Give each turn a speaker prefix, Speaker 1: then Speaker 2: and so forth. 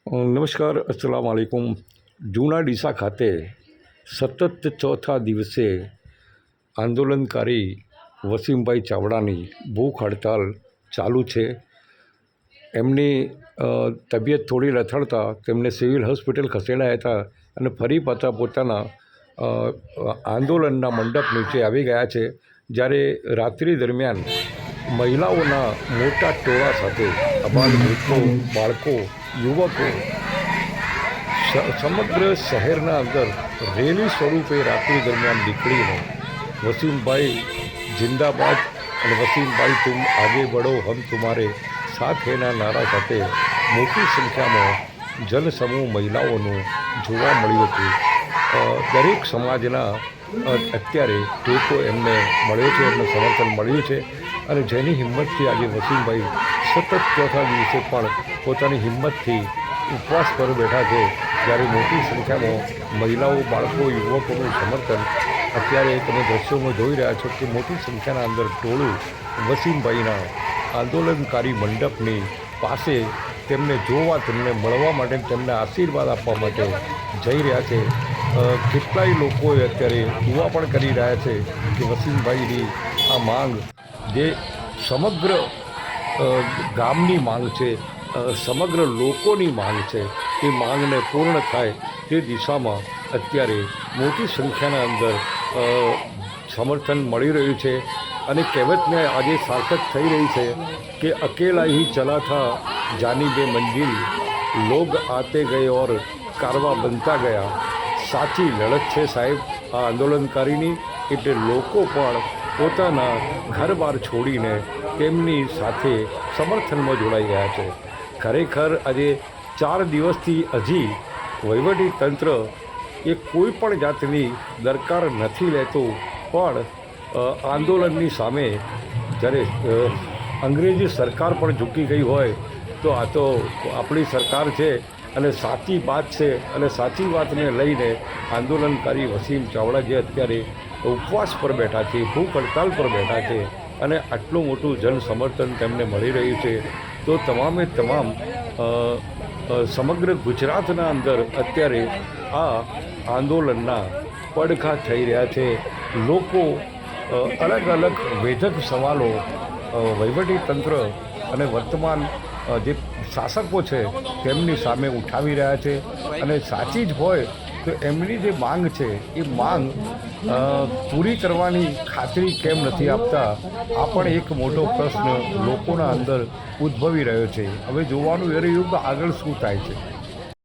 Speaker 1: નમસ્કાર, અસ્સલામ વાલેકુમ. જૂના ડીસા ખાતે સતત ચોથા દિવસે આંદોલનકારી વસીમભાઈ ચાવડાની ભૂખ હડતાલ ચાલુ છે. એમની તબિયત થોડી લથડતા તેમને સિવિલ હોસ્પિટલ ખસેડાયા હતા અને ફરી પાછા પોતાના આંદોલનના મંડપ નીચે આવી ગયા છે. જ્યારે રાત્રિ દરમિયાન મહિલાઓના મોટા ટોળા સાથે અબાલ વૃદ્ધો, બાળકો, યુવકો સમગ્ર શહેરના અંદર રેલી સ્વરૂપે રાત્રિ દરમિયાન નીકળીને વસીમભાઈ જિંદાબાદ અને વસીમભાઈ તુમ આગે બઢો હમ તુમ્હારે સાથ હૈના નારા સાથે મોટી સંખ્યામાં જનસમૂહ મહિલાઓનું જોવા મળ્યું હતું. દરેક સમાજના અત્યારે ટેકો એમને મળ્યો છે, એમને સમર્થન મળ્યું છે અને જેની હિંમતથી આજે વસીમભાઈ સતત ચોથા દિવસે પણ પોતાની હિંમતથી ઉપવાસ પર બેઠા છે. જ્યારે મોટી સંખ્યામાં મહિલાઓ, બાળકો, યુવકોનું સમર્થન અત્યારે તમે દ્રશ્યોમાં જોઈ રહ્યા છો કે મોટી સંખ્યાના અંદર ટોળું વસીમભાઈના આંદોલનકારી મંડપની પાસે તેમને જોવા, તેમને મળવા માટે, તેમને આશીર્વાદ આપવા માટે જઈ રહ્યા છે. કેટલાય લોકોએ અત્યારે દુઆ પણ કરી રહ્યા છે કે વસીમભાઈની આ માંગ, જે સમગ્ર ગામની માંગ છે, સમગ્ર લોકોની માંગ છે, એ માંગને પૂર્ણ થાય તે દિશામાં અત્યારે મોટી સંખ્યાના અંદર સમર્થન મળી રહ્યું છે. અને કહેવતને આજે સાર્થક થઈ રહી છે કે અકેલા ही चला था जानिबे मंजिल, लोग आते गए और कारवा બનતા ગયા. સાચી લડત છે સાહેબ આ આંદોલનકારીની. એટલે લોકો પણ પોતાના ઘર-બાર છોડીને તેમની સાથે સમર્થનમાં જોડાઈ ગયા છે. ખરેખર આજે 4 દિવસથી હજી વહીવટી તંત્ર એ કોઈ પણ જાતની દરકાર નથી લેતું. પણ આંદોલનની સામે જ્યારે અંગ્રેજી સરકાર પણ ઝૂકી ગઈ હોય તો આ તો આપણી સરકાર છે અને સાચી વાત છે. અને સાચી વાતને લઈને આંદોલનકારી વસીમ ચાવડા જે અત્યારે ઉપવાસ પર બેઠા છે, ભૂખ હડતાલ પર બેઠા છે અને આટલું મોટું જન સમર્થન તેમને મળી રહ્યું છે, તો તમામે તમામ સમગ્ર ગુજરાતના અંદર અત્યારે આ આંદોલનના પડઘા થઈ રહ્યા છે. લોકો અલગ અલગ વેધક સવાલો વહીવટીતંત્ર અને વર્તમાન જે શાસકો છે તેમની સામે ઉઠાવી રહ્યા છે. અને સાચી જ હોય તો એમની જે માંગ છે એ માંગ પૂરી કરવાની ખાતરી કેમ નથી આપતા, આ પણ એક મોટો પ્રશ્ન લોકોના અંદર ઉદ્ભવી રહ્યો છે. હવે જોવાનું એ રહ્યું કે આગળ શું થાય છે.